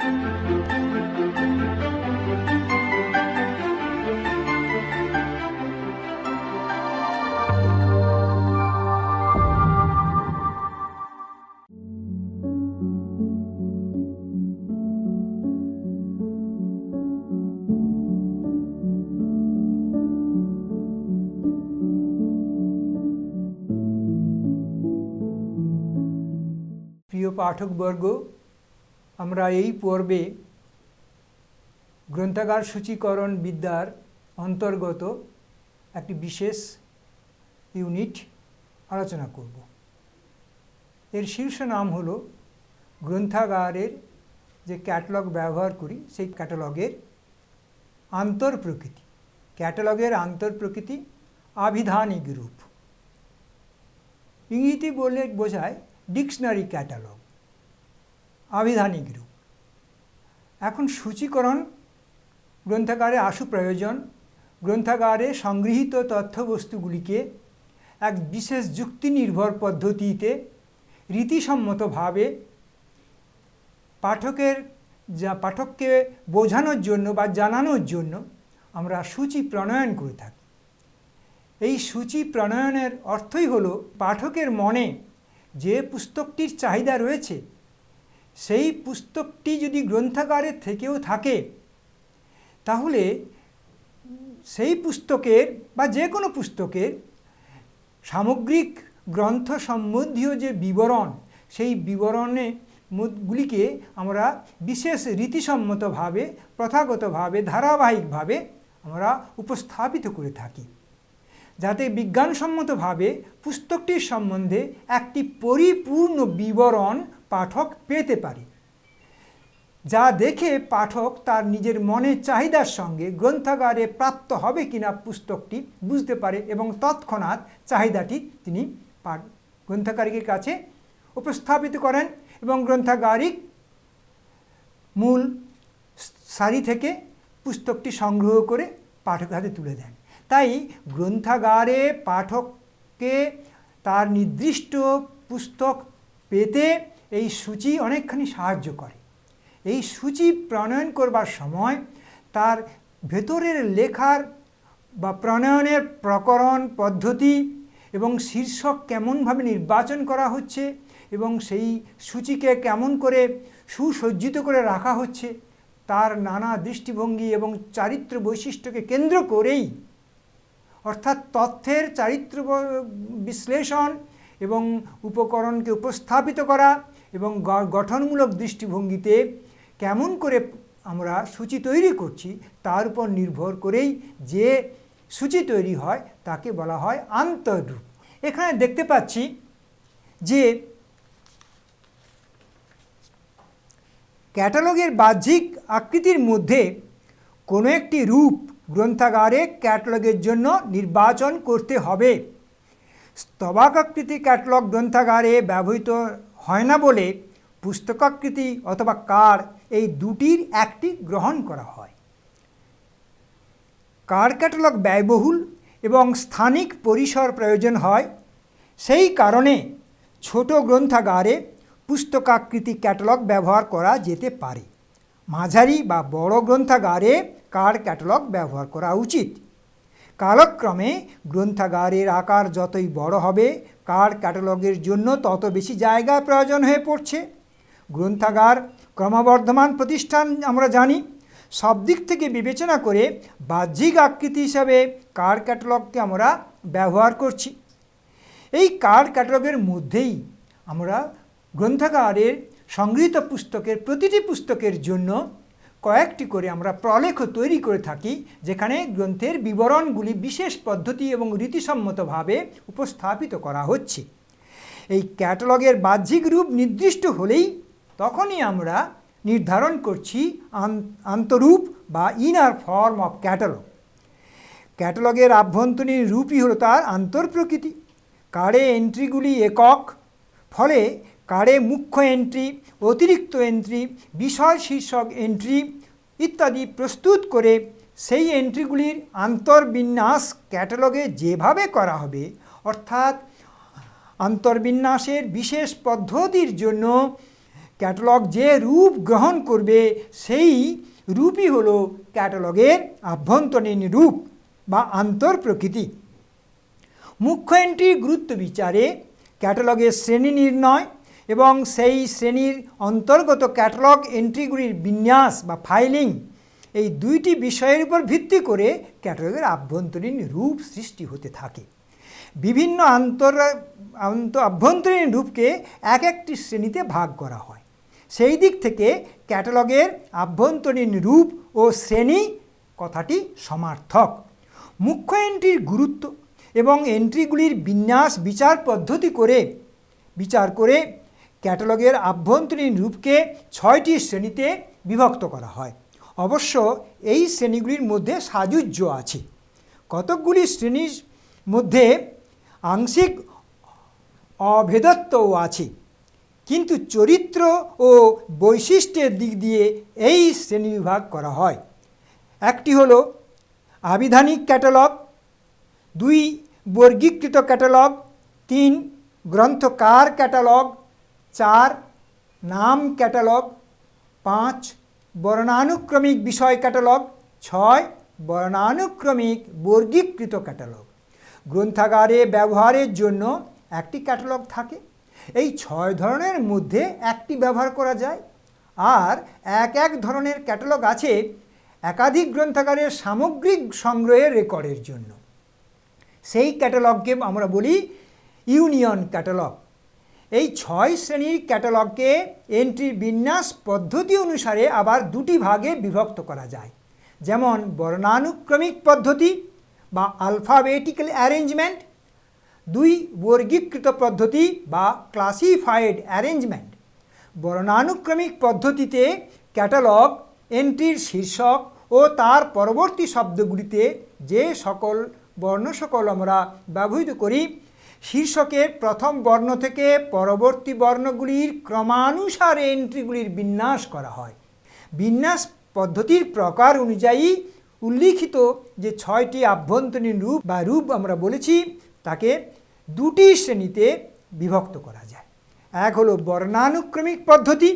প্রিয় পাঠকবর্গ, আমরা এই পর্বে গ্রন্থাগার সূচীকরণ বিদ্যার অন্তর্গত একটি বিশেষ ইউনিট আলোচনা করব। এর শীর্ষ নাম হলো গ্রন্থাগারের যে ক্যাটালগ ব্যবহার করি সেই ক্যাটালগের আন্তঃপ্রকৃতি। ক্যাটালগের আন্তঃপ্রকৃতি আবিধানিক রূপ। ইংরেজি বললে বোঝায় ডিকশনারি ক্যাটালগ, আবিধানিক রূপ। এখন সূচীকরণ গ্রন্থাগারে আশু প্রয়োজন। গ্রন্থাগারে সংগৃহীত তথ্যবস্তুগুলিকে এক বিশেষ যুক্তি নির্ভর পদ্ধতিতে রীতিসম্মতভাবে পাঠককে বোঝানোর জন্য বা জানানোর জন্য আমরা সূচি প্রণয়ন করে থাকি। এই সূচি প্রণয়নের অর্থই হলো পাঠকের মনে যে পুস্তকটির চাহিদা রয়েছে সেই পুস্তকটি যদি গ্রন্থাগারে থেকেও থাকে তাহলে সেই পুস্তকের বা যে কোনো পুস্তকের সামগ্রিক গ্রন্থ সম্বন্ধীয় যে বিবরণ সেই বিবরণগুলিকে আমরা বিশেষ রীতিসম্মতভাবে প্রথাগতভাবে ধারাবাহিকভাবে আমরা উপস্থাপিত করে থাকি, যাতে বিজ্ঞানসম্মতভাবে পুস্তকটির সম্বন্ধে একটি পরিপূর্ণ বিবরণ পাঠক পেতে পারে, যা দেখে পাঠক তার নিজের মনের চাহিদার সঙ্গে গ্রন্থাগারে প্রাপ্ত হবে কিনা পুস্তকটি বুঝতে পারে এবং তৎক্ষণাৎ চাহিদাটি তিনি গ্রন্থাগারিকের কাছে উপস্থাপিত করেন এবং গ্রন্থাগারিক মূল সারি থেকে পুস্তকটি সংগ্রহ করে পাঠকের হাতে তুলে দেন। তাই গ্রন্থাগারে পাঠককে তার নির্দিষ্ট পুস্তক পেতে এই সূচি অনেকখানি সাহায্য করে। এই সূচি প্রণয়ন করবার সময় তার ভেতরের লেখার বা প্রণয়নের প্রকরণ পদ্ধতি এবং শীর্ষক কেমনভাবে নির্বাচন করা হচ্ছে এবং সেই সূচিকে কেমন করে সুসজ্জিত করে রাখা হচ্ছে তার নানা দৃষ্টিভঙ্গি এবং চারিত্র্য বৈশিষ্ট্যকে কেন্দ্র করেই, অর্থাৎ তথ্যের চারিত্র্য বিশ্লেষণ এবং উপকরণকে উপস্থাপিত করা এবং গঠনমূলক দৃষ্টিভঙ্গিতে কেমন করে আমরা সূচি তৈরি করছি তার উপর নির্ভর করেই যে সূচি তৈরি হয় তাকে বলা হয় আন্তঃরূপ। এখানে দেখতে পাচ্ছি যে ক্যাটালগের বাহ্যিক আকৃতির মধ্যে কোনো একটি রূপ গ্রন্থাগারে ক্যাটালগের জন্য নির্বাচন করতে হবে। স্তবাকাকৃতি ক্যাটালগ গ্রন্থাগারে ব্যবহৃত হয় না বলে পুস্তকাকৃতি অথবা কার্ড এই দুটির একটি গ্রহণ করা হয়। কার্ড ক্যাটালগ ব্যয়বহুল এবং স্থানিক পরিসর প্রয়োজন হয়, সেই কারণে ছোট গ্রন্থাগারে পুস্তকাকৃতি ক্যাটালগ ব্যবহার করা যেতে পারে। মাঝারি বা বড় গ্রন্থাগারে কার্ড ক্যাটালগ ব্যবহার করা উচিত। কালক্রমে গ্রন্থাগারের আকার যতই বড় হবে কার্ড ক্যাটালগের জন্য তত বেশি জায়গার প্রয়োজন হয়ে পড়ছে। গ্রন্থাগার ক্রমবর্ধমান প্রতিষ্ঠান আমরা জানি। সব দিক থেকে বিবেচনা করে বাহ্যিক আকৃতি হিসাবে কার্ড ক্যাটালগকে আমরা ব্যবহার করছি। এই কার্ড ক্যাটালগের মধ্যেই আমরা গ্রন্থাগারের সংগৃহীত পুস্তকের প্রতিটি পুস্তকের জন্য কয়েকটি করে আমরা প্রলেখ তৈরি করে থাকি, যেখানে গ্রন্থের বিবরণগুলি বিশেষ পদ্ধতি এবং রীতিসম্মতভাবে উপস্থাপিত করা হচ্ছে। এই ক্যাটালগের বাহ্যিক রূপ নির্দিষ্ট হলেই তখনই আমরা নির্ধারণ করছি আন্তঃরূপ বা ইনার ফর্ম অফ ক্যাটালগ। ক্যাটালগের আভ্যন্তরীণ রূপই হলো তার আন্তঃপ্রকৃতি। কার্ডে এন্ট্রিগুলি একক, ফলে কার্ডে মুখ্য এন্ট্রি, অতিরিক্ত এন্ট্রি, বিষয় শীর্ষক এন্ট্রি ইত্যাদি প্রস্তুত করে সেই এন্ট্রিগুলির আন্তর্বিন্যাস ক্যাটালগে যেভাবে করা হবে, অর্থাৎ আন্তর্বিন্যাসের বিশেষ পদ্ধতির জন্য ক্যাটালগ যে রূপ গ্রহণ করবে সেই রূপই হলো ক্যাটালগের আভ্যন্তরীণ রূপ বা আন্তঃপ্রকৃতি। মুখ্য এন্ট্রির গুরুত্ব বিচারে ক্যাটালগের শ্রেণী নির্ণয় এবং সেই শ্রেণীর অন্তর্গত ক্যাটালগ এন্ট্রিগুলির বিন্যাস বা ফাইলিং, এই দুইটি বিষয়ের উপর ভিত্তি করে ক্যাটালগের আভ্যন্তরীণ রূপ সৃষ্টি হতে থাকে। বিভিন্ন আভ্যন্তরীণ রূপকে এক একটি শ্রেণীতে ভাগ করা হয়। সেই দিক থেকে ক্যাটালগের আভ্যন্তরীণ রূপ ও শ্রেণী কথাটি সমার্থক। মুখ্য এন্ট্রির গুরুত্ব এবং এন্ট্রিগুলির বিন্যাস বিচার করে ক্যাটালগের আভ্যন্তরীণ রূপকে 6টি শ্রেণীতে বিভক্ত করা হয়। অবশ্য এই শ্রেণীগুলির মধ্যে সাযুজ্য আছে। কতকগুলি শ্রেণীর মধ্যে আংশিক অভেদত্বও আছে, কিন্তু চরিত্র ও বৈশিষ্ট্যের দিক দিয়ে এই শ্রেণীবিভাগ করা হয়। একটি হলো আবিধানিক ক্যাটালগ, 2 বর্গীকৃত ক্যাটালগ, 3 গ্রন্থকার ক্যাটালগ, 4 নাম ক্যাটালগ, 5 বর্ণানুক্রমিক বিষয় ক্যাটালগ, 6 বর্ণানুক্রমিক বর্গীকৃত ক্যাটালগ। গ্রন্থাগারে ব্যবহারের জন্য একটি ক্যাটালগ থাকে। এই 6 ধরনের মধ্যে একটি ব্যবহার করা যায়। আর এক ধরনের ক্যাটালগ আছে একাধিক গ্রন্থাগারের সামগ্রিক সংগ্রহের রেকর্ডের জন্য। সেই ক্যাটালগকে আমরা বলি ইউনিয়ন ক্যাটালগ। এই 6 শ্রেণীর ক্যাটালগকে এন্ট্রির বিন্যাস পদ্ধতি অনুসারে আবার 2টি ভাগে বিভক্ত করা যায়। যেমন বর্ণানুক্রমিক পদ্ধতি বা আলফাবেটিক্যাল অ্যারেঞ্জমেন্ট, 2 বর্গীকৃত পদ্ধতি বা ক্লাসিফাইড অ্যারেঞ্জমেন্ট। বর্ণানুক্রমিক পদ্ধতিতে ক্যাটালগ এন্ট্রির শীর্ষক ও তার পরবর্তী শব্দগুলিতে যে সকল বর্ণসকল আমরা ব্যবহৃত করি, শীর্ষকের প্রথম বর্ণ থেকে পরবর্তী বর্ণগুলির ক্রমানুসারে এন্ট্রিগুলির বিন্যাস করা হয়। বিন্যাস পদ্ধতির প্রকার অনুযায়ী উল্লিখিত যে 6টি আভ্যন্তরীণ রূপ আমরা বলেছি, তাকে 2টি শ্রেণীতে বিভক্ত করা যায়। এক হলো বর্ণানুক্রমিক পদ্ধতি,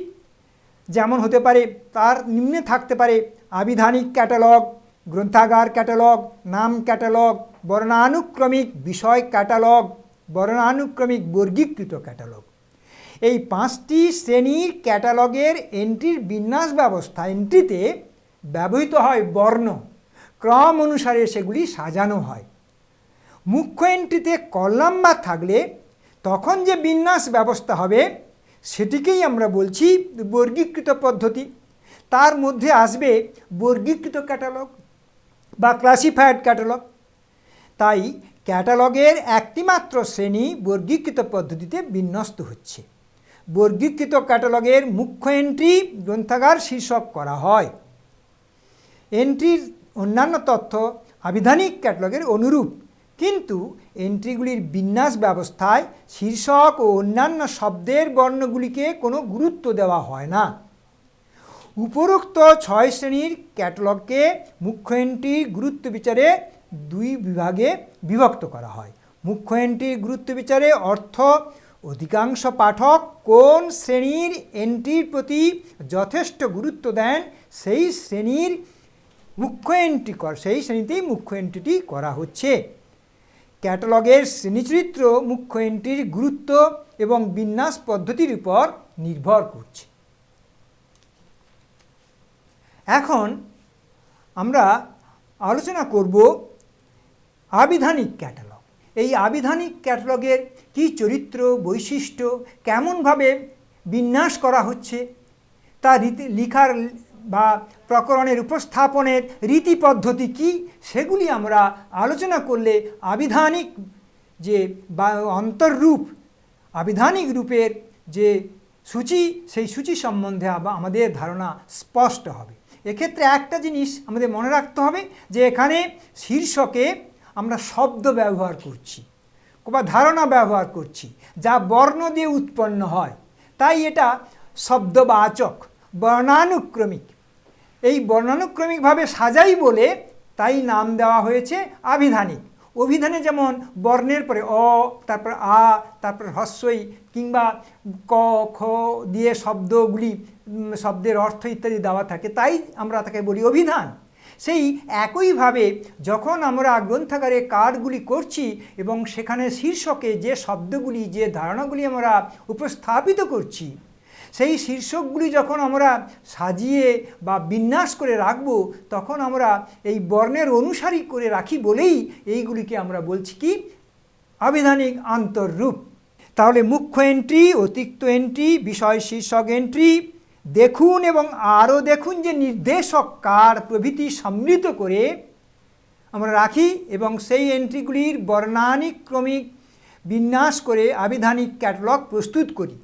যেমন হতে পারে তার নিম্নে থাকতে পারে আবিধানিক ক্যাটালগ, গ্রন্থাগার ক্যাটালগ, নাম ক্যাটালগ, বর্ণানুক্রমিক বিষয় ক্যাটালগ, বর্ণানুক্রমিক বর্গীকৃত ক্যাটালগ। এই 5টি শ্রেণীর ক্যাটালগের এন্ট্রির বিন্যাস ব্যবস্থা এন্ট্রিতে ব্যবহৃত হয় বর্ণ, ক্রম অনুসারে সেগুলি সাজানো হয়। মুখ্য এন্ট্রিতে কল নাম্বার থাকলে তখন যে বিন্যাস ব্যবস্থা হবে সেটিকেই আমরা বলছি বর্গীকৃত পদ্ধতি। তার মধ্যে আসবে বর্গীকৃত ক্যাটালগ বা ক্লাসিফাইড ক্যাটালগ। তাই ক্যাটালগের একটিমাত্র শ্রেণী বর্গীকৃত পদ্ধতিতে বিন্যস্ত হচ্ছে। বর্গীকৃত ক্যাটালগের মুখ্য এন্ট্রি গ্রন্থাগার শীর্ষক করা হয়। এন্ট্রির অন্যান্য তথ্য আবিধানিক ক্যাটালগের অনুরূপ, কিন্তু এন্ট্রিগুলির বিন্যাস ব্যবস্থায় শীর্ষক ও অন্যান্য শব্দের বর্ণগুলিকে কোনো গুরুত্ব দেওয়া হয় না। উপরোক্ত 6 শ্রেণীর ক্যাটালগকে মুখ্য এন্ট্রির গুরুত্ব বিচারে 2 বিভাগে বিভক্ত করা হয়। মুখ্য এন্ট্রির গুরুত্ব বিচারে অর্থ অধিকাংশ পাঠক কোন শ্রেণীর এন্ট্রির প্রতি যথেষ্ট গুরুত্ব দেন সেই শ্রেণীতেই মুখ্য এন্ট্রিটি করা হচ্ছে। ক্যাটালগের শ্রেণীচরিত্র মুখ্য এন্ট্রির গুরুত্ব এবং বিন্যাস পদ্ধতির উপর নির্ভর করছে। এখন আমরা আলোচনা করব আবিধানিক ক্যাটালগ। এই আবিধানিক ক্যাটালগের কী চরিত্র, বৈশিষ্ট্য, কেমনভাবে বিন্যাস করা হচ্ছে, তা লিখার বা প্রকরণের উপস্থাপনের রীতি পদ্ধতি কী, সেগুলি আমরা আলোচনা করলে আবিধানিক যে বা অন্তর্রূপ, আবিধানিক রূপের যে সূচি, সেই সূচি সম্বন্ধে আমাদের ধারণা স্পষ্ট হবে। এক্ষেত্রে একটা জিনিস আমাদের মনে রাখতে হবে যে এখানে শীর্ষকে আমরা শব্দ ব্যবহার করছি বা ধারণা ব্যবহার করছি যা বর্ণ দিয়ে উৎপন্ন হয়, তাই এটা শব্দবাচক, বর্ণানুক্রমিক। এই বর্ণানুক্রমিকভাবে সাজাই বলে তাই নাম দেওয়া হয়েছে আবিধানিক। অভিধানে যেমন বর্ণের পরে অ, তারপর আ, তারপর হ্রস্বই কিংবা ক খ দিয়ে শব্দগুলি শব্দের অর্থ ইত্যাদি দেওয়া থাকে, তাই আমরা তাকে বলি অভিধান। সেই একইভাবে যখন আমরা গ্রন্থাগারে কার্ডগুলি করছি এবং সেখানে শীর্ষকে যে শব্দগুলি যে ধারণাগুলি আমরা উপস্থাপিত করছি, সেই শীর্ষকগুলি যখন আমরা সাজিয়ে বা বিন্যাস করে রাখব, তখন আমরা এই বর্ণের অনুসারী করে রাখি বলেই এইগুলিকে আমরা বলছি কি আবিধানিক আন্তঃরূপ। তাহলে মুখ্য এন্ট্রি, অতিরিক্ত এন্ট্রি, বিষয় শীর্ষক এন্ট্রি, দেখুন এবং আরও দেখুন যে নির্দেশক কার প্রভৃতি সম্মিলিত করে আমরা রাখি এবং সেই এন্ট্রিগুলির বর্ণানুক্রমিক বিন্যাস করে আবিধানিক ক্যাটালগ প্রস্তুত করি।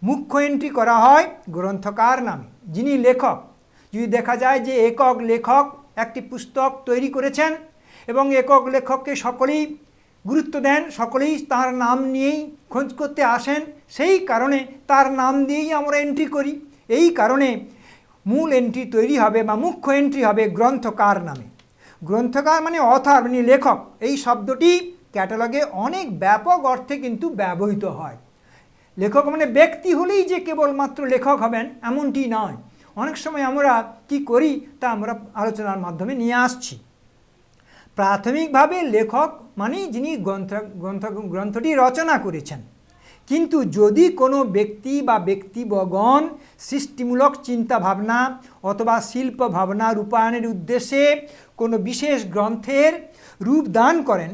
মুখ্য এন্ট্রি করা হয় গ্রন্থকার নামে, যিনি লেখক। যদি দেখা যায় যে একক লেখক একটি পুস্তক তৈরি করেছেন এবং একক লেখককে সকলেই গুরুত্ব দেন, সকলেই তার নাম নিয়েই খোঁজ করতে আসেন, সেই কারণে তার নাম দিয়েই আমরা এন্ট্রি করি। এই কারণে মূল এন্ট্রি তৈরি হবে বা মুখ্য এন্ট্রি হবে গ্রন্থকার নামে। গ্রন্থকার মানে অথর, মানে লেখক। এই শব্দটি ক্যাটালগে অনেক ব্যাপক অর্থে কিন্তু ব্যবহৃত হয়। লেখক মানে ব্যক্তি হলেই যে কেবলমাত্র লেখক হবেন এমনটি নয়। অনেক সময় আমরা কি করি তা আমরা আলোচনার মাধ্যমে নিয়ে আসছি। প্রাথমিকভাবে লেখক মানে যিনি গ্রন্থটি রচনা করেছেন। কিন্তু যদি কোনো ব্যক্তি বা ব্যক্তিগণ সৃষ্টিমূলক চিন্তা ভাবনা অথবা শিল্প ভাবনা রূপায়ণের উদ্দেশ্যে কোনো বিশেষ গ্রন্থের রূপ দান করেন,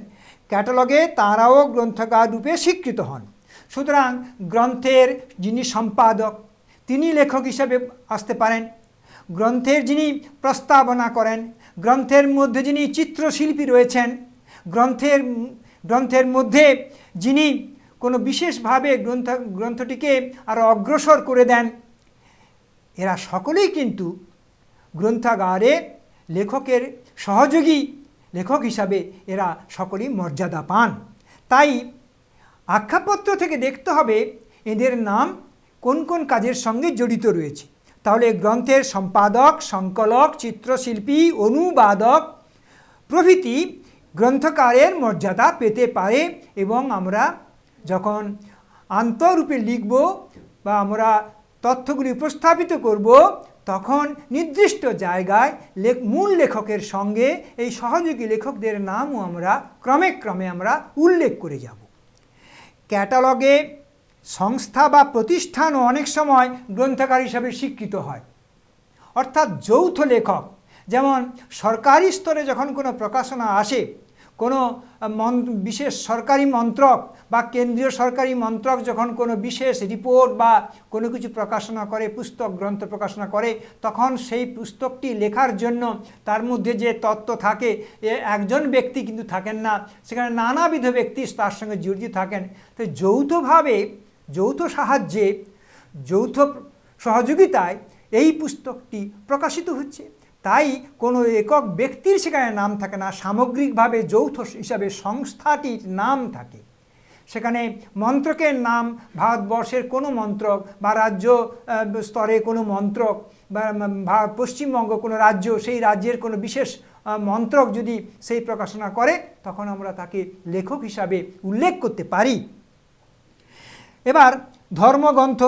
ক্যাটালগে তাঁরাও গ্রন্থকার রূপে স্বীকৃত হন। সুতরাং গ্রন্থের যিনি সম্পাদক তিনি লেখক হিসেবে আসতে পারেন। গ্রন্থের যিনি প্রস্তাবনা করেন, গ্রন্থের মধ্যে যিনি চিত্রশিল্পী রয়েছেন, গ্রন্থের মধ্যে যিনি কোনো বিশেষভাবে গ্রন্থটিকে আরও অগ্রসর করে দেন, এরা সকলেই কিন্তু গ্রন্থাগারে লেখকের সহযোগী লেখক হিসাবে এরা সকলেই মর্যাদা পান। তাই আখ্যাপত্র থেকে দেখতে হবে এদের নাম কোন কোন কাজের সঙ্গে জড়িত রয়েছে। তাহলে গ্রন্থের সম্পাদক, সংকলক, চিত্রশিল্পী, অনুবাদক প্রভৃতি গ্রন্থকারের মর্যাদা পেতে পারে এবং আমরা যখন আন্তঃরূপে লিখব বা আমরা তথ্যগুলি উপস্থাপিত করব, তখন নির্দিষ্ট জায়গায় মূল লেখকের সঙ্গে এই সহযোগী লেখকদের নামও আমরা ক্রমে আমরা উল্লেখ করে যাব। ক্যাটালগে সংস্থা বা প্রতিষ্ঠানও অনেক সময় গ্রন্থকার হিসাবে স্বীকৃত হয়, অর্থাৎ যৌথ লেখক। যেমন সরকারি স্তরে যখন কোনো প্রকাশনা আসে, কোনো বিশেষ সরকারি মন্ত্রক বা কেন্দ্রীয় সরকারি মন্ত্রক যখন কোনো বিশেষ রিপোর্ট বা কোনো কিছু প্রকাশনা করে, পুস্তক গ্রন্থ প্রকাশনা করে, তখন সেই পুস্তকটি লেখার জন্য তার মধ্যে যে তত্ত্ব থাকে, একজন ব্যক্তি কিন্তু থাকেন না, সেখানে নানাবিধ ব্যক্তি তার সঙ্গে জড়িত থাকেন। তো যৌথভাবে, যৌথ সাহায্যে, যৌথ সহযোগিতায় এই পুস্তকটি প্রকাশিত হচ্ছে। তাই কোনো একক ব্যক্তির সেখানে নাম থাকে না, সামগ্রিকভাবে যৌথ হিসাবে সংস্থাটির নাম থাকে। সেখানে মন্ত্রকের নাম ভারতবর্ষের কোনো মন্ত্রক বা রাজ্য স্তরে কোনো মন্ত্রক বা পশ্চিমবঙ্গ কোনো রাজ্য, সেই রাজ্যের কোনো বিশেষ মন্ত্রক যদি সেই প্রকাশনা করে, তখন আমরা তাকে লেখক হিসাবে উল্লেখ করতে পারি। এবার ধর্মগ্রন্থ,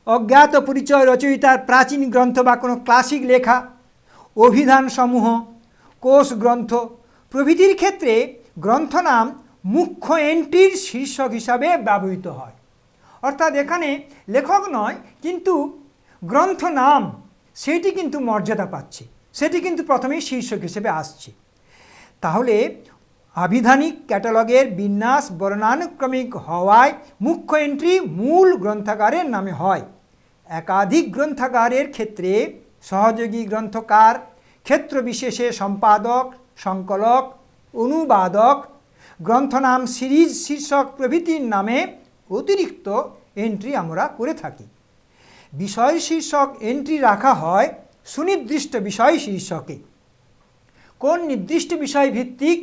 অজ্ঞাত পরিচয় রচয়িতার প্রাচীন গ্রন্থ বা কোনো ক্লাসিক লেখা, অভিধানসমূহ, কোষ গ্রন্থ প্রভৃতির ক্ষেত্রে গ্রন্থ নাম মুখ্য এন্ট্রির শীর্ষক হিসাবে ব্যবহৃত হয়। অর্থাৎ এখানে লেখক নয়, কিন্তু গ্রন্থ নাম সেটি কিন্তু মর্যাদা পাচ্ছে, সেটি কিন্তু প্রথমেই শীর্ষক হিসেবে আসছে। তাহলে আবিধানিক ক্যাটালগের বিন্যাস বর্ণানুক্রমিক হওয়ায় মুখ্য এন্ট্রি মূল গ্রন্থাগারের নামে হয়। একাধিক গ্রন্থাগারের ক্ষেত্রে সহযোগী গ্রন্থকার, ক্ষেত্র বিশেষে সম্পাদক, সংকলক, অনুবাদক, গ্রন্থনাম, সিরিজ শীর্ষক প্রভৃতির নামে অতিরিক্ত এন্ট্রি আমরা করে থাকি। বিষয় শীর্ষক এন্ট্রি রাখা হয় সুনির্দিষ্ট বিষয় শীর্ষকে। কোন নির্দিষ্ট বিষয় ভিত্তিক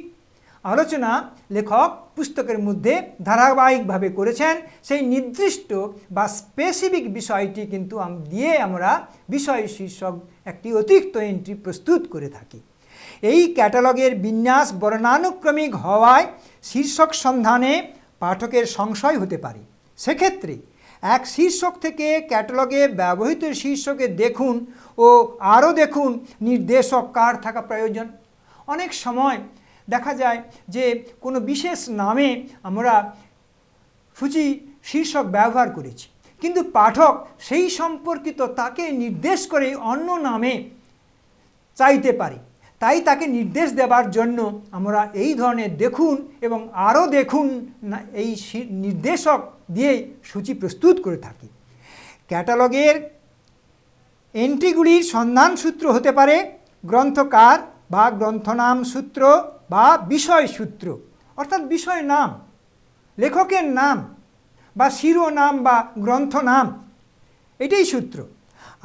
আলোচনা লেখক পুস্তকের মধ্যে ধারাবাহিকভাবে করেছেন, সেই নির্দিষ্ট বা স্পেসিফিক বিষয়টি কিন্তু দিয়ে আমরা বিষয় শীর্ষক একটি অতিরিক্ত এন্ট্রি প্রস্তুত করে থাকি। এই ক্যাটালগের বিন্যাস বর্ণানুক্রমিক হওয়ায় শীর্ষক সন্ধানে পাঠকের সংশয় হতে পারে। সেক্ষেত্রে এক শীর্ষক থেকে ক্যাটালগে ব্যবহৃত শীর্ষকে দেখুন ও আরও দেখুন নির্দেশক কার থাকা প্রয়োজন। অনেক সময় দেখা যায় যে কোনো বিশেষ নামে আমরা সূচি শীর্ষক ব্যবহার করেছি, কিন্তু পাঠক সেই সম্পর্কিত তাকে নির্দেশ করে অন্য নামে চাইতে পারে। তাই তাকে নির্দেশ দেওয়ার জন্য আমরা এই ধরনের দেখুন এবং আরও দেখুন এই নির্দেশক দিয়েই সূচি প্রস্তুত করে থাকি। ক্যাটালগের এন্ট্রিগুলির সন্ধান সূত্র হতে পারে গ্রন্থকার বা গ্রন্থনাম সূত্র বা বিষয় সূত্র, অর্থাৎ বিষয় নাম, লেখকের নাম বা শিরোনাম বা গ্রন্থ নাম, এটাই সূত্র।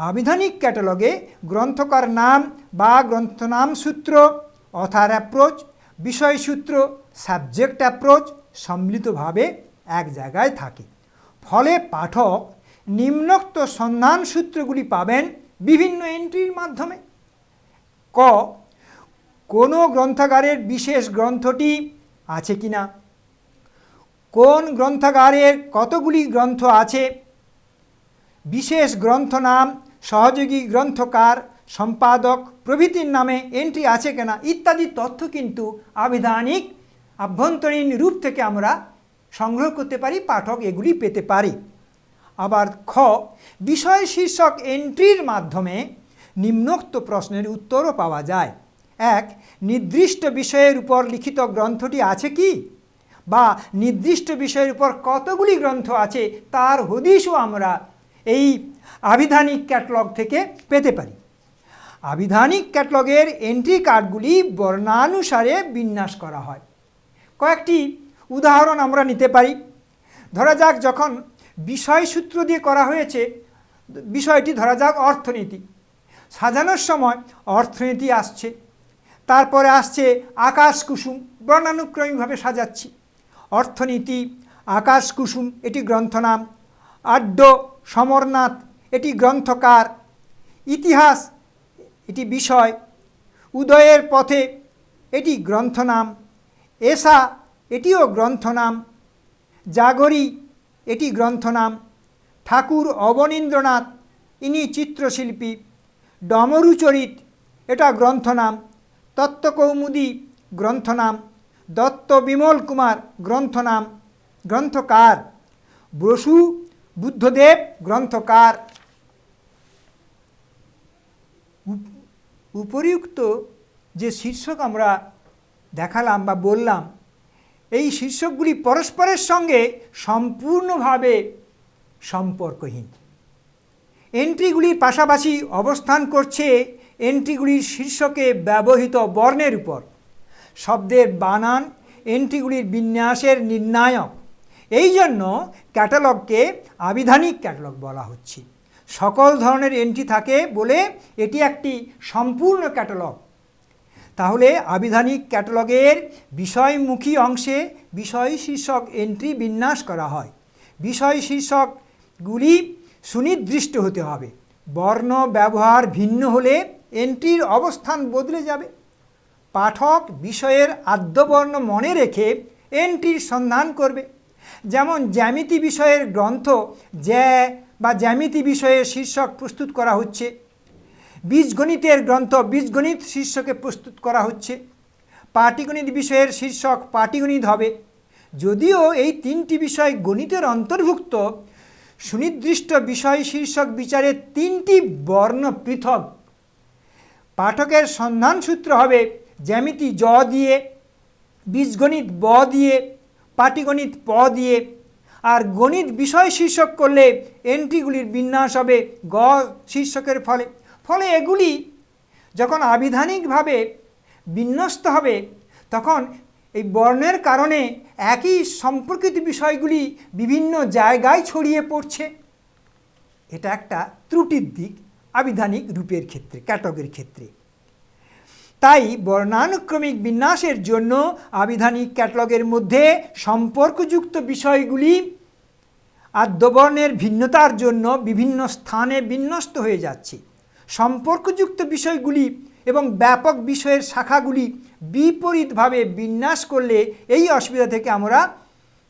আবিধানিক ক্যাটালগে গ্রন্থকার নাম বা গ্রন্থনাম সূত্র, অথার অ্যাপ্রোচ, বিষয় সূত্র, সাবজেক্ট অ্যাপ্রোচ সম্মিলিতভাবে এক জায়গায় থাকে। ফলে পাঠক নিম্নোক্ত সন্ধান সূত্রগুলি পাবেন বিভিন্ন এন্ট্রির মাধ্যমে। ক, কোনো গ্রন্থাগারের বিশেষ গ্রন্থটি আছে কিনা, কোন গ্রন্থাগারের কতগুলি গ্রন্থ আছে, বিশেষ গ্রন্থ নাম, সহযোগী গ্রন্থকার, সম্পাদক প্রভৃতির নামে এন্ট্রি আছে কিনা ইত্যাদি তথ্য কিন্তু আবিধানিক আভ্যন্তরীণ রূপ থেকে আমরা সংগ্রহ করতে পারি, পাঠক এগুলি পেতে পারি। আবার খ, বিষয় শীর্ষক এন্ট্রির মাধ্যমে নিম্নোক্ত প্রশ্নের উত্তরও পাওয়া যায়। এক, নির্দিষ্ট বিষয়ের উপর লিখিত গ্রন্থটি আছে কি, বা নির্দিষ্ট বিষয়ের উপর কতগুলি গ্রন্থ আছে তার হদিশও আমরা এই আবিধানিক ক্যাটালগ থেকে পেতে পারি। আবিধানিক ক্যাটালগের এন্ট্রি কার্ডগুলি বর্ণানুসারে বিন্যাস করা হয়। কয়েকটি উদাহরণ আমরা নিতে পারি। ধরা যাক যখন বিষয়সূত্র দিয়ে করা হয়েছে, বিষয়টি ধরা যাক অর্থনীতি, সাজানোর সময় অর্থনীতি আসছে, তারপরে আসছে আকাশ কুসুম, বর্ণানুক্রমিকভাবে সাজাচ্ছি। অর্থনীতি, আকাশ কুসুম এটি গ্রন্থনাম, আড্ড সমরনাথ এটি গ্রন্থকার, ইতিহাস এটি বিষয়, উদয়ের পথে এটি গ্রন্থনাম, এসা এটিও গ্রন্থনাম, জাগরি এটি গ্রন্থনাম, ঠাকুর অবনীন্দ্রনাথ ইনি চিত্রশিল্পী, ডমরুচরিত এটা গ্রন্থনাম, তত্ত্বকৌমুদী গ্রন্থনাম, দত্ত বিমল কুমার গ্রন্থনাম, গ্রন্থকার বসু বুদ্ধদেব গ্রন্থকার। উপরিউক্ত যে শীর্ষক আমরা দেখালাম বা বললাম, এই শীর্ষকগুলি পরস্পরের সঙ্গে সম্পূর্ণভাবে সম্পর্কহীন। এন্ট্রিগুলির পাশাপাশি অবস্থান করছে এন্ট্রিগুলির শীর্ষকে ব্যবহৃত বর্ণের উপর। শব্দের বানান এন্ট্রিগুলির বিন্যাসের নির্ণায়ক। এই জন্য ক্যাটালগকে আবিধানিক ক্যাটালগ বলা হচ্ছে। সকল ধরনের এন্ট্রি থাকে বলে এটি একটি সম্পূর্ণ ক্যাটালগ। তাহলে আবিধানিক ক্যাটালগের বিষয়মুখী অংশে বিষয় শীর্ষক এন্ট্রি বিন্যাস করা হয়। বিষয় শীর্ষকগুলি সুনির্দিষ্ট হতে হবে। বর্ণ ব্যবহার ভিন্ন হলে এন্ট্রির অবস্থান বদলে যাবে। পাঠক বিষয়ের আদ্যবর্ণ মনে রেখে এন্ট্রির সন্ধান করবে। যেমন জ্যামিতি বিষয়ের গ্রন্থ জ্যা বা জ্যামিতি বিষয়ের শীর্ষক প্রস্তুত করা হচ্ছে, বীজগণিতের গ্রন্থ বীজগণিত শীর্ষকে প্রস্তুত করা হচ্ছে, পাটিগণিত বিষয়ের শীর্ষক পাটিগণিত হবে। যদিও এই তিনটি বিষয় গণিতের অন্তর্ভুক্ত, সুনির্দিষ্ট বিষয় শীর্ষক বিচারে তিনটি বর্ণ পৃথক। পাঠকের সন্ধান সূত্র হবে জ্যামিতি জ দিয়ে, বীজগণিত ব দিয়ে, পাটিগণিত প দিয়ে, আর গণিত বিষয় শীর্ষক করলে এন্ট্রিগুলির বিন্যাস হবে গ শীর্ষকের ফলে। ফলে এগুলি যখন আবিধানিকভাবে বিন্যস্ত হবে তখন এই বর্ণের কারণে একই সম্পর্কিত বিষয়গুলি বিভিন্ন জায়গায় ছড়িয়ে পড়ছে। এটা একটা ত্রুটির দিক আবিধানিক রূপের ক্ষেত্রে, ক্যাটালগের ক্ষেত্রে। তাই বর্ণানুক্রমিক বিন্যাসের জন্য আবিধানিক ক্যাটালগের মধ্যে সম্পর্কযুক্ত বিষয়গুলি আদ্যবর্ণের ভিন্নতার জন্য বিভিন্ন স্থানে বিন্যস্ত হয়ে যাচ্ছে। সম্পর্কযুক্ত বিষয়গুলি এবং ব্যাপক বিষয়ের শাখাগুলি বিপরীতভাবে বিন্যাস করলে এই অসুবিধা থেকে আমরা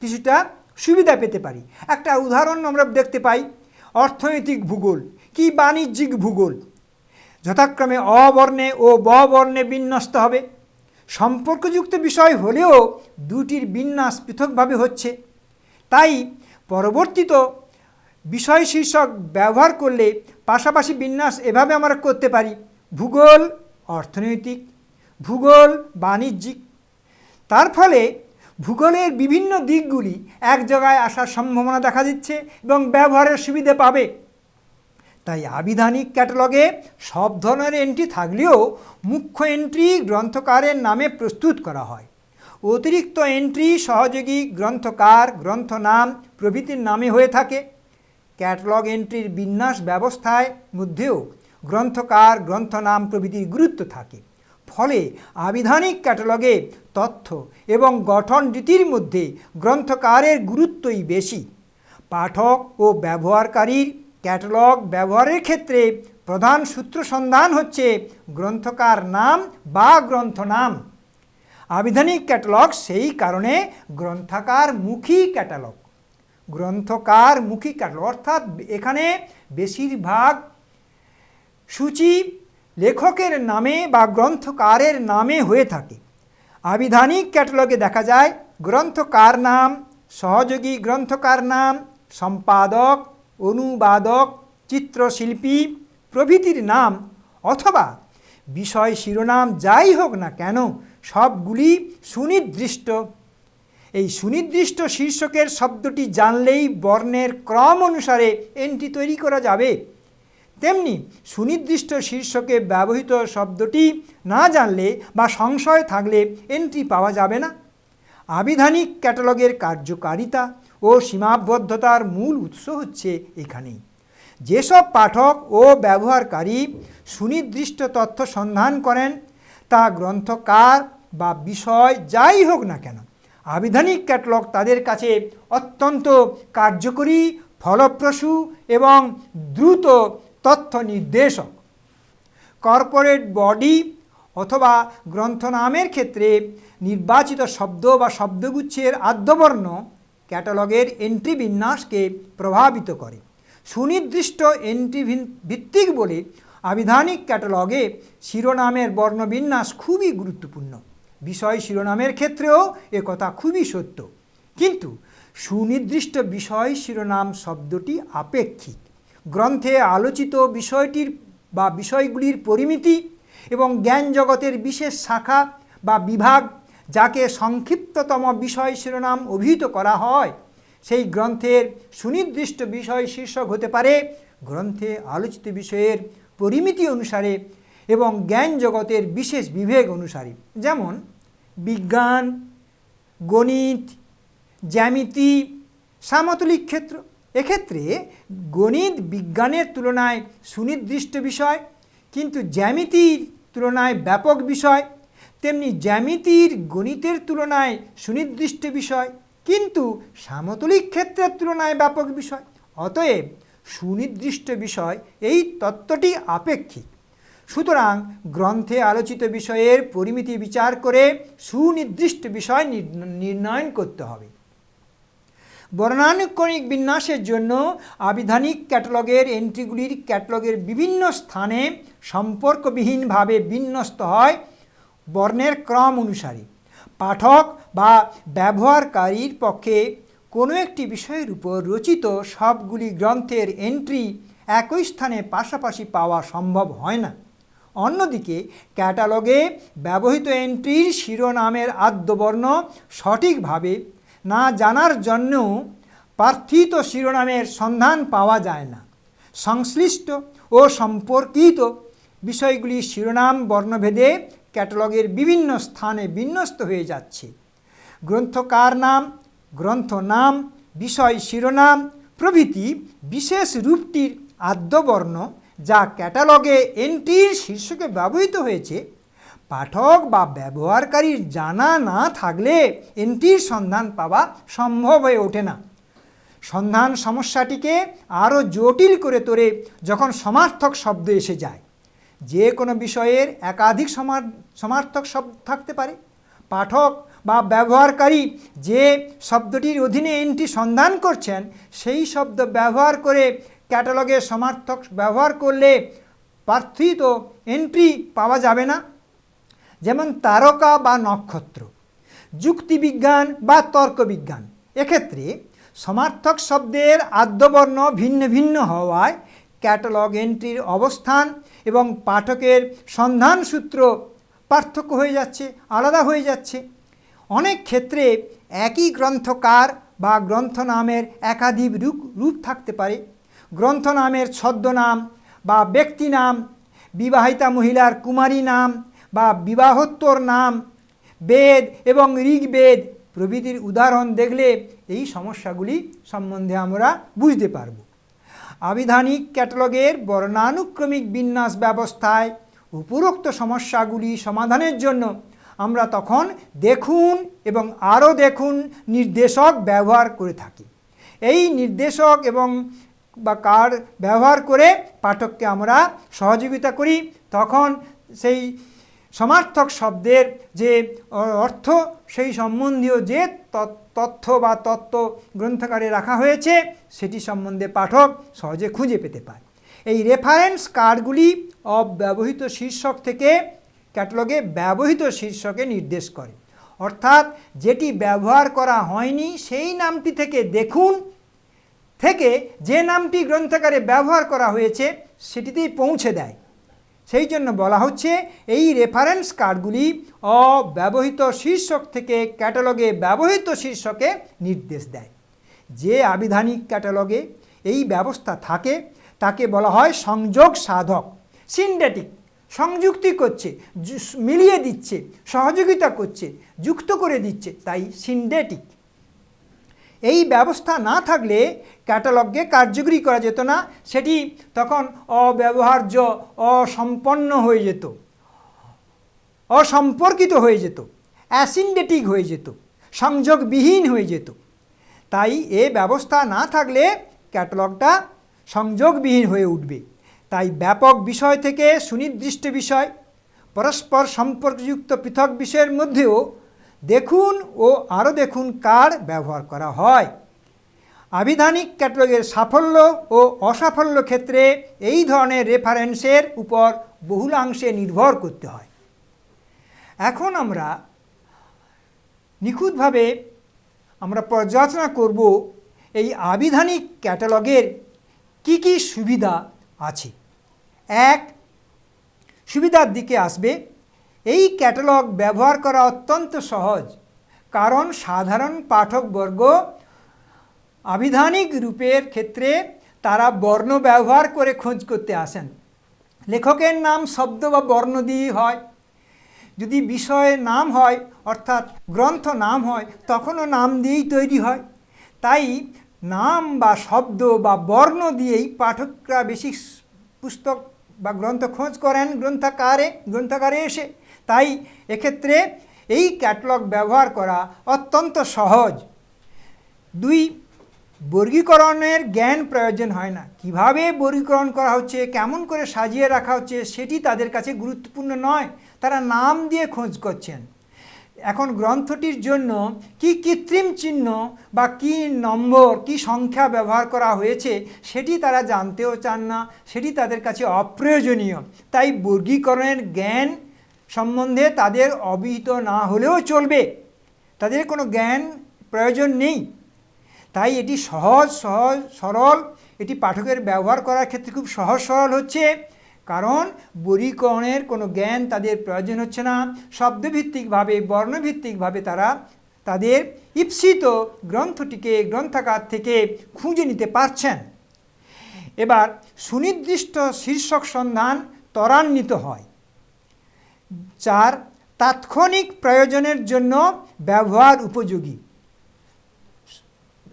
কিছুটা সুবিধা পেতে পারি। একটা উদাহরণ আমরা দেখতে পাই, অর্থনৈতিক ভূগোল কি বাণিজ্যিক ভূগোল যথাক্রমে অ বর্ণে ও ব বর্ণে বিন্যস্ত হবে। সম্পর্কযুক্ত বিষয় হলেও দুটির বিন্যাস পৃথকভাবে হচ্ছে, তাই পরবর্তীত বিষয় শীর্ষক ব্যবহার করলে পাশাপাশি বিন্যাস এভাবে আমরা করতে পারি, ভূগোল অর্থনৈতিক, ভূগোল বাণিজ্যিক। তার ফলে ভূগোলের বিভিন্ন দিকগুলি এক জায়গায় আসার সম্ভাবনা দেখা দিচ্ছে এবং ব্যবহারের সুবিধে পাবে। তাই আবিধানিক ক্যাটালগে সব ধরনের এন্ট্রি থাকলেও মুখ্য এন্ট্রি গ্রন্থকারের নামে প্রস্তুত করা হয়। অতিরিক্ত এন্ট্রি সহযোগী গ্রন্থকার, গ্রন্থনাম প্রভৃতির নামে হয়ে থাকে। ক্যাটালগ এন্ট্রির বিন্যাস ব্যবস্থায় মধ্যেও গ্রন্থকার, গ্রন্থনাম প্রভৃতির গুরুত্ব থাকে। ফলে আবিধানিক ক্যাটালগে তথ্য এবং গঠন রীতির মধ্যে গ্রন্থকারের গুরুত্বই বেশি। পাঠক ও ব্যবহারকারীর ক্যাটালগ ব্যবহারের ক্ষেত্রে প্রধান সূত্র সন্ধান হচ্ছে গ্রন্থকার নাম বা গ্রন্থনাম। আবিধানিক ক্যাটালগ সেই কারণে গ্রন্থাকারমুখী ক্যাটালগ। গ্রন্থকারমুখী ক্যাটালগ অর্থাৎ এখানে বেশিরভাগ সূচি লেখকের নামে বা গ্রন্থকারের নামে হয়ে থাকে। আবিধানিক ক্যাটালগে দেখা যায় গ্রন্থকার নাম, সহযোগী গ্রন্থকার নাম, সম্পাদক, অনুবাদক, চিত্রশিল্পী প্রভৃতির নাম অথবা বিষয় শিরোনাম যাই হোক না কেন সবগুলি সুনির্দিষ্ট। এই সুনির্দিষ্ট শীর্ষকের শব্দটি জানলেই বর্ণের ক্রম অনুসারে এন্ট্রি তৈরি করা যাবে। তেমনি সুনির্দিষ্ট শীর্ষকে ব্যবহৃত শব্দটি না জানলে বা সংশয় থাকলে এন্ট্রি পাওয়া যাবে না। আবিধানিক ক্যাটালগের কার্যকারিতা ও সীমাবদ্ধতার মূল উৎস হচ্ছে এখানেই। যেসব পাঠক ও ব্যবহারকারী সুনির্দিষ্ট তথ্য সন্ধান করেন তা গ্রন্থকার বা বিষয় যাই হোক না কেন, আবিধানিক ক্যাটালগ তাদের কাছে অত্যন্ত কার্যকরী, ফলপ্রসূ এবং দ্রুত তথ্য নির্দেশক। কর্পোরেট বডি অথবা গ্রন্থনামের ক্ষেত্রে নির্বাচিত শব্দ বা শব্দগুচ্ছের আদ্যবর্ণ ক্যাটালগের এন্ট্রি বিন্যাসকে প্রভাবিত করে। সুনির্দিষ্ট এন্ট্রি ভিত্তিক বলে আবিধানিক ক্যাটালগে শিরোনামের বর্ণবিন্যাস খুবই গুরুত্বপূর্ণ। বিষয় শিরোনামের ক্ষেত্রেও একথা খুবই সত্য। কিন্তু সুনির্দিষ্ট বিষয় শিরোনাম শব্দটি আপেক্ষিক। গ্রন্থে আলোচিত বিষয়টির বা বিষয়গুলির পরিমিতি এবং জ্ঞান জগতের বিশেষ শাখা বা বিভাগ যাকে সংক্ষিপ্ততম বিষয় শিরোনাম অভিহিত করা হয় সেই গ্রন্থের সুনির্দিষ্ট বিষয় শীর্ষক হতে পারে গ্রন্থে আলোচিত বিষয়ের পরিমিতি অনুসারে এবং জ্ঞান জগতের বিশেষ বিভাগ অনুসারে, যেমন বিজ্ঞান, গণিত, জ্যামিতি, সামতলিক ক্ষেত্র। এক্ষেত্রে গণিত বিজ্ঞানের তুলনায় সুনির্দিষ্ট বিষয়, কিন্তু জ্যামিতির তুলনায় ব্যাপক বিষয়। তেমনি জ্যামিতির গণিতের তুলনায় সুনির্দিষ্ট বিষয়, কিন্তু সামতলিক ক্ষেত্রের তুলনায় ব্যাপক বিষয়। অতএব সুনির্দিষ্ট বিষয় এই তত্ত্বটি আপেক্ষিক। সুতরাং গ্রন্থে আলোচিত বিষয়ের পরিমিতি বিচার করে সুনির্দিষ্ট বিষয় নির্ণয়ন করতে হবে। বর্ণানুক্রমিক বিন্যাসের জন্য আবিধানিক ক্যাটালগের এন্ট্রিগুলির ক্যাটালগের বিভিন্ন স্থানে সম্পর্কবিহীনভাবে বিন্যস্ত হয় বর্ণের ক্রম অনুসারে। পাঠক বা ব্যবহারকারীর পক্ষে কোনো একটি বিষয়ের উপর রচিত সবগুলি গ্রন্থের এন্ট্রি একই স্থানে পাশাপাশি পাওয়া সম্ভব হয় না। অন্যদিকে ক্যাটালগে ব্যবহৃত এন্ট্রির শিরোনামের আদ্যবর্ণ সঠিকভাবে না জানার জন্য প্রার্থিত শিরোনামের সন্ধান পাওয়া যায় না। সংশ্লিষ্ট ও সম্পর্কিত বিষয়গুলির শিরোনাম বর্ণভেদে ক্যাটালগের বিভিন্ন স্থানে বিন্যস্ত হয়ে যাচ্ছে। গ্রন্থকার নাম, গ্রন্থ নাম, বিষয় শিরোনাম প্রভৃতি বিশেষ রূপটির আদ্যবর্ণ যা ক্যাটালগে এন্ট্রির শীর্ষকে ব্যবহৃত হয়েছে পাঠক বা ব্যবহারকারীর জানা না থাকলে এন্ট্রির সন্ধান পাওয়া সম্ভব হয়ে ওঠে না। সন্ধান সমস্যাটিকে আরও জটিল করে তোলে যখন সমার্থক শব্দ এসে যায়, যে কোনো বিষয়ের একাধিক সমার্থক শব্দ থাকতে পারে। পাঠক বা ব্যবহারকারী যে শব্দটির অধীনে এন্ট্রি সন্ধান করছেন সেই শব্দ ব্যবহার করে ক্যাটালগের সমার্থক ব্যবহার করলে প্রার্থিত এন্ট্রি পাওয়া যাবে না। যেমন তারকা বা নক্ষত্র, যুক্তিবিজ্ঞান বা তর্কবিজ্ঞান। এক্ষেত্রে সমার্থক শব্দের আদ্যবর্ণ ভিন্ন ভিন্ন হওয়ায় ক্যাটালগ এন্ট্রির অবস্থান এবং পাঠকের সন্ধান সূত্র পার্থক্য হয়ে যাচ্ছে, আলাদা হয়ে যাচ্ছে। অনেক ক্ষেত্রে একই গ্রন্থকার বা গ্রন্থ নামের একাধিক রূপ থাকতে পারে। গ্রন্থ নামের ছদ্মনাম বা ব্যক্তি নাম, বিবাহিতা মহিলার কুমারী নাম বা বিবাহোত্তর নাম, বেদ এবং ঋগ্বেদ প্রভৃতির উদাহরণ দেখলে এই সমস্যাগুলি সম্বন্ধে আমরা বুঝতে পারব। আবিধানিক ক্যাটালগের বর্ণানুক্রমিক বিন্যাস ব্যবস্থায় উপরোক্ত সমস্যাগুলি সমাধানের জন্য আমরা তখন দেখুন এবং আরও দেখুন নির্দেশক ব্যবহার করে থাকি। এই নির্দেশক এবং বা কার্ড ব্যবহার করে পাঠককে আমরা সহযোগিতা করি। তখন সেই সমার্থক শব্দের যে অর্থ সেই সম্বন্ধীয় যে তথ্য বা তত্ত্ব গ্রন্থাগারে রাখা হয়েছে সেটি সম্বন্ধে পাঠক সহজে খুঁজে পেতে পারে। এই রেফারেন্স কার্ডগুলি অব্যবহৃত শীর্ষক থেকে ক্যাটালগে ব্যবহৃত শীর্ষকে নির্দেশ করে। অর্থাৎ যেটি ব্যবহার করা হয়নি সেই নামটি থেকে দেখুন থেকে যে নামটি গ্রন্থাগারে ব্যবহার করা হয়েছে সেটিতেই পৌঁছে দেয়। সেই জন্য বলা হচ্ছে এই রেফারেন্স কার্ডগুলি অব্যবহৃত শীর্ষক থেকে ক্যাটালগে ব্যবহৃত শীর্ষকে নির্দেশ দেয়। যে আবিধানিক ক্যাটালগে এই ব্যবস্থা থাকে তাকে বলা হয় সংযোগ সাধক, সিনডেটিক। সংযুক্তি করছে, মিলিয়ে দিচ্ছে, সহযোগিতা করছে, যুক্ত করে দিচ্ছে, তাই সিনডেটিক। এই ব্যবস্থা না থাকলে ক্যাটালগকে কার্যকরী করা যেত না, সেটি তখন অব্যবহার্য, অসম্পন্ন হয়ে যেত, অসম্পর্কিত হয়ে যেত, অ্যাসিনডেটিক হয়ে যেত, সংযোগবিহীন হয়ে যেত। তাই এ ব্যবস্থা না থাকলে ক্যাটালগটা সংযোগবিহীন হয়ে উঠবে। তাই ব্যাপক বিষয় থেকে সুনির্দিষ্ট বিষয়, পরস্পর সম্পর্কযুক্ত পৃথক বিষয়ের মধ্যেও দেখুন ও আরও দেখুন কার্ড ব্যবহার করা হয়। আবিধানিক ক্যাটালগের সাফল্য ও অসাফল্য ক্ষেত্রে এই ধরনের রেফারেন্সের উপর বহুলাংশে নির্ভর করতে হয়। এখন আমরা নিখুঁতভাবে পর্যালোচনা করব এই আবিধানিক ক্যাটালগের কি কি সুবিধা আছে। এক, সুবিধার দিকে আসবে। এই ক্যাটালগ ব্যবহার করা অত্যন্ত সহজ, কারণ সাধারণ পাঠকবর্গ আবিধানিক রূপের ক্ষেত্রে তারা বর্ণ ব্যবহার করে খোঁজ করতে আসেন। লেখকের নাম শব্দ বা বর্ণ দিয়ে হয়, যদি বিষয়ের নাম হয় অর্থাৎ গ্রন্থ নাম হয় তখনও নাম দিয়েই তৈরি হয়। তাই নাম বা শব্দ বা বর্ণ দিয়েই পাঠকরা বেশি পুস্তক বা গ্রন্থ খোঁজ করেন গ্রন্থাগারে এসে। তাই এক্ষেত্রে এই ক্যাটালগ ব্যবহার করা অত্যন্ত সহজ। দুই, বর্গীকরণের জ্ঞান প্রয়োজন হয় না। কিভাবে বর্গীকরণ করা হচ্ছে, কেমন করে সাজিয়ে রাখা হচ্ছে সেটি তাদের কাছে গুরুত্বপূর্ণ নয়, তারা নাম দিয়ে খোঁজ করছেন। এখন গ্রন্থটির জন্য কি কৃত্রিম চিহ্ন বা কি নম্বর, কি সংখ্যা ব্যবহার করা হয়েছে সেটি তারা জানতেও চান না, সেটি তাদের কাছে অপ্রয়োজনীয়। তাই বর্গীকরণের জ্ঞান সম্বন্ধে তাদের অবহিত না হলেও চলবে, তাদের কোনো জ্ঞান প্রয়োজন নেই। তাই এটি সহজ সরল, এটি পাঠকের ব্যবহার করার ক্ষেত্রে খুব সহজ সরল হচ্ছে, কারণ বর্গীকরণের কোনো জ্ঞান তাদের প্রয়োজন হচ্ছে না। শব্দভিত্তিকভাবে, বর্ণভিত্তিকভাবে তারা তাদের ঈপ্সিত গ্রন্থটিকে গ্রন্থাগার থেকে খুঁজে নিতে পারছেন। এবার সুনির্দিষ্ট শীর্ষক সন্ধান ত্বরান্বিত হয়। 4, তাৎক্ষণিক প্রয়োজনের জন্য ব্যবহার উপযোগী।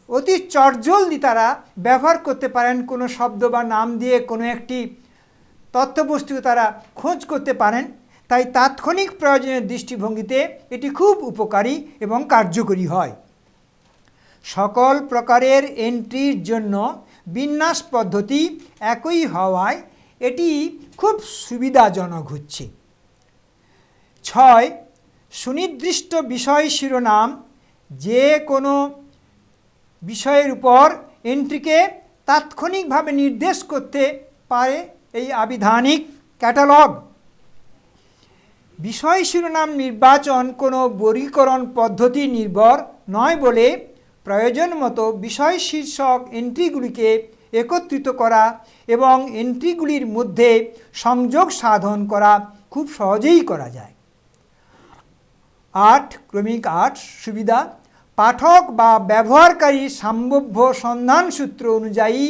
অতি চটজলদি তারা ব্যবহার করতে পারেন, কোনো শব্দ বা নাম দিয়ে কোনো একটি তথ্যবস্তু তারা খোঁজ করতে পারেন। তাই তাৎক্ষণিক প্রয়োজনের দৃষ্টিভঙ্গিতে এটি খুব উপকারী এবং কার্যকরী হয়। সকল প্রকারের এন্ট্রির জন্য বিন্যাস পদ্ধতি একই হওয়ায় এটি খুব সুবিধাজনক হচ্ছে। 6 সুনির্দিষ্ট বিষয় শিরোনাম যে কোনো বিষয়ের উপর এন্ট্রিকে তাৎক্ষণিকভাবে নির্দেশ করতে পারে এই আবিধানিক ক্যাটালগ। বিষয় শিরোনাম নির্বাচন কোনো বর্গীকরণ পদ্ধতি নির্ভর নয় বলে প্রয়োজন মতো বিষয় শীর্ষক এন্ট্রিগুলিকে একত্রিত করা এবং এন্ট্রিগুলির মধ্যে সংযোগ সাধন করা খুব সহজেই করা যায়। 8 ক্রমিক 8 সুবিধা পাঠক বা ব্যবহারকারী সম্ভাব্য সন্ধান সূত্র অনুযায়ী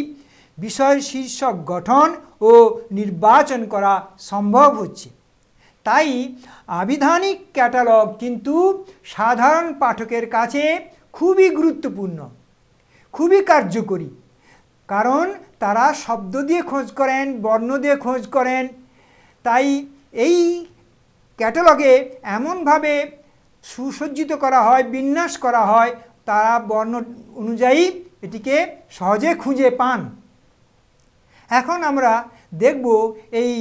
বিষয় শীর্ষক গঠন ও নির্বাচন করা সম্ভব হচ্ছে। তাই আবিধানিক ক্যাটালগ কিন্তু সাধারণ পাঠকের কাছে খুবই গুরুত্বপূর্ণ, খুবই কার্যকরী, কারণ তারা শব্দ দিয়ে খোঁজ করেন, বর্ণ দিয়ে খোঁজ করেন। তাই এই ক্যাটালগে এমনভাবে সুসজ্জিত করা হয়, বিন্যাস করা হয়, তারা বর্ণ অনুযায়ী এটিকে সহজে খুঁজে পান। এখন আমরা দেখব এই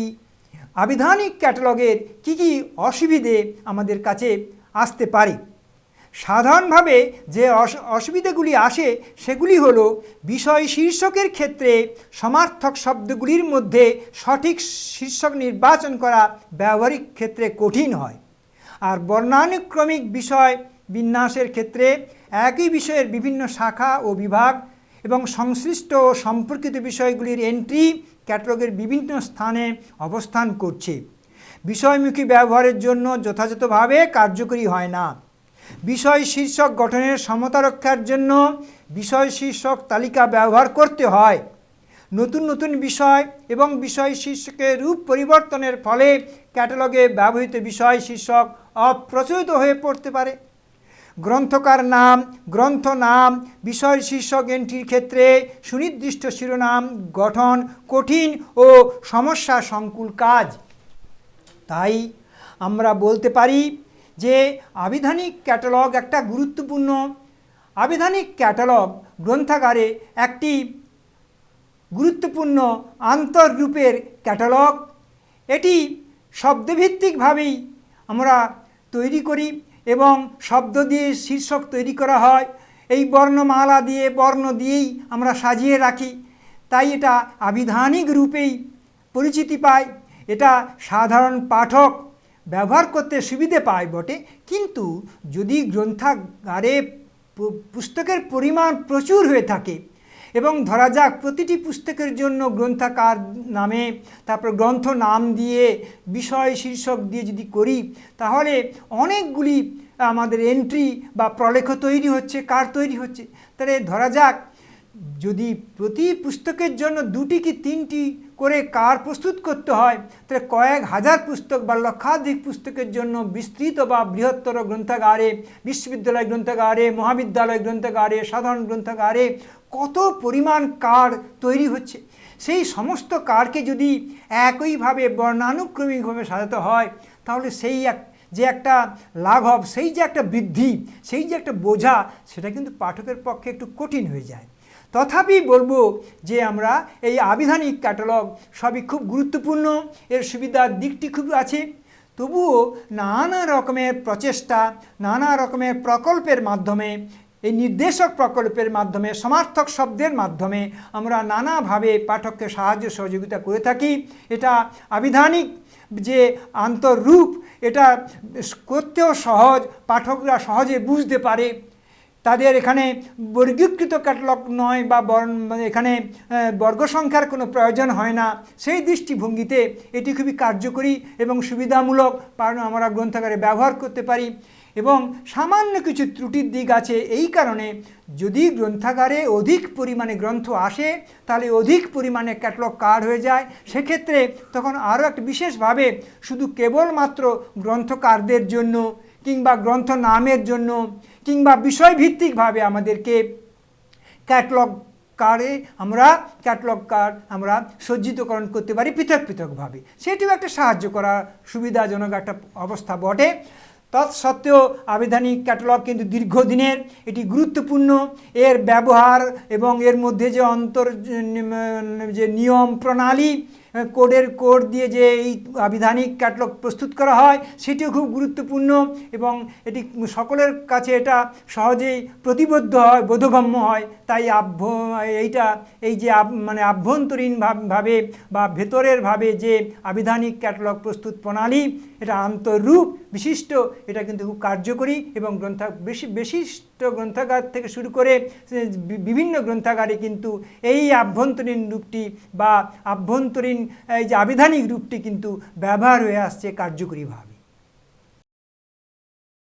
আবিধানিক ক্যাটালগের কি কি অসুবিধে আমাদের কাছে আসতে পারে। সাধারণভাবে যে অসুবিধাগুলি আসে সেগুলি হলো বিষয় শীর্ষকের ক্ষেত্রে সমার্থক শব্দগুলির মধ্যে সঠিক শীর্ষক নির্বাচন করা ব্যবহারিক ক্ষেত্রে কঠিন হয়। আর বর্ণানুক্রমিক বিষয় বিন্যাসের ক্ষেত্রে একই বিষয়ের বিভিন্ন শাখা ও বিভাগ এবং সংশ্লিষ্ট ও সম্পর্কিত বিষয়গুলির এন্ট্রি ক্যাটালগের বিভিন্ন স্থানে অবস্থান করছে, বিষয়মুখী ব্যবহারের জন্য যথাযথভাবে কার্যকরী হয় না। বিষয় শীর্ষক গঠনের সমতা রক্ষার জন্য বিষয় শীর্ষক তালিকা ব্যবহার করতে হয়। নতুন নতুন বিষয় এবং বিষয় শীর্ষকের রূপ পরিবর্তনের ফলে ক্যাটালগে ব্যবহৃত বিষয় শীর্ষক অপ্রচলিত হয়ে পড়তে পারে। গ্রন্থকার নাম, গ্রন্থ নাম, বিষয় শীর্ষক এন্ট্রির ক্ষেত্রে সুনির্দিষ্ট শিরোনাম গঠন কঠিন ও সমস্যা সংকুল কাজ। তাই আমরা বলতে পারি যে আবিধানিক ক্যাটালগ একটা গুরুত্বপূর্ণ। আবিধানিক ক্যাটালগ গ্রন্থাগারে একটি গুরুত্বপূর্ণ আন্তঃরূপের ক্যাটালগ। এটি শব্দভিত্তিকভাবেই আমরা তৈরি করি এবং শব্দ দিয়ে শীর্ষক তৈরি করা হয়। এই বর্ণমালা দিয়ে বর্ণ দিয়েই আমরা সাজিয়ে রাখি। তাই এটা আবিধানিক রূপেই পরিচিতি পায়। এটা সাধারণ পাঠক ব্যবহার করতে সুবিধে পায় বটে, কিন্তু যদি গ্রন্থাগারে পুস্তকের পরিমাণ প্রচুর হয়ে থাকে এবং ধরা যাক প্রতিটি পুস্তকের জন্য গ্রন্থাকার নামে তারপর গ্রন্থ নাম দিয়ে বিষয় শীর্ষক দিয়ে যদি করি, তাহলে অনেকগুলি আমাদের এন্ট্রি বা প্রলেখ তৈরি হচ্ছে, কার তৈরি হচ্ছে। তাহলে ধরা যাক যদি প্রতি পুস্তকের জন্য 2টি কি 3টি করে কার প্রস্তুত করতে হয়, তাহলে কয়েক হাজার পুস্তক বা লক্ষাধিক পুস্তকের জন্য বিস্তৃত বা বৃহত্তর গ্রন্থাগারে, বিশ্ববিদ্যালয় গ্রন্থাগারে, মহাবিদ্যালয় গ্রন্থাগারে, সাধারণ গ্রন্থাগারে কত পরিমাণ কার তৈরি হচ্ছে। সেই সমস্ত কারকে যদি একইভাবে বর্ণানুক্রমিকভাবে সাজাতে হয়, তাহলে সেই যে একটা লাঘব, সেই যে একটা বৃদ্ধি, সেই যে একটা বোঝা, সেটা কিন্তু পাঠকের পক্ষে একটু কঠিন হয়ে যায়। তথাপি বলবো যে আমরা এই আবিধানিক ক্যাটালগ সবই খুব গুরুত্বপূর্ণ, এর সুবিধার দিকটি খুব আছে। তবুও নানা রকমের প্রচেষ্টা, নানা রকমের প্রকল্পের মাধ্যমে, এই নির্দেশক প্রকল্পের মাধ্যমে, সমার্থক শব্দের মাধ্যমে আমরা নানাভাবে পাঠককে সাহায্য সহযোগিতা করে থাকি। এটা আবিধানিক যে আন্তঃরূপ, এটা করতেও সহজ, পাঠকরা সহজে বুঝতে পারে। তাদের এখানে বর্গীকৃত ক্যাটালগ নয় বা এখানে বর্গ সংখ্যার কোনো প্রয়োজন হয় না। সেই দৃষ্টিভঙ্গিতে এটি খুবই কার্যকরী এবং সুবিধামূলক, কারণ আমরা গ্রন্থাগারে ব্যবহার করতে পারি। এবং সামান্য কিছু ত্রুটির দিক আছে, এই কারণে যদি গ্রন্থাগারে অধিক পরিমাণে গ্রন্থ আসে, তাহলে অধিক পরিমাণে ক্যাটালগ কার্ড হয়ে যায়। সেক্ষেত্রে তখন আরও একটা বিশেষভাবে শুধু কেবলমাত্র গ্রন্থকারদের জন্য কিংবা গ্রন্থ নামের জন্য কিংবা বিষয়ভিত্তিকভাবে আমাদেরকে ক্যাটালগ কার্ড আমরা সজ্জিতকরণ করতে পারি পৃথক পৃথকভাবে। সেটিও একটা সাহায্য করা সুবিধাজনক একটা অবস্থা বটে। তৎসত্ত্বেও আবিধানিক ক্যাটালগ কিন্তু দীর্ঘদিনের, এটি গুরুত্বপূর্ণ। এর ব্যবহার এবং এর মধ্যে যে যে নিয়ম প্রণালী কোড দিয়ে যে এই আবিধানিক ক্যাটালগ প্রস্তুত করা হয় সেটিও খুব গুরুত্বপূর্ণ এবং এটি সকলের কাছে এটা সহজেই প্রতিবদ্ধ হয়, বোধগম্য হয়। তাই এই যে মানে আভ্যন্তরীণভাবে বা ভেতরের ভাবে যে আবিধানিক ক্যাটালগ প্রস্তুত প্রণালী, এটা আন্তঃরূপ বিশিষ্ট, এটা কিন্তু খুব কার্যকরী এবং বিশিষ্ট গ্রন্থাগার থেকে শুরু করে বিভিন্ন গ্রন্থাগারে কিন্তু এই আভ্যন্তরীণ রূপটি বা আভ্যন্তরীণ এই যে আবিধানিক রূপটি কিন্তু ব্যবহার হয়ে আসছে কার্যকরীভাবে।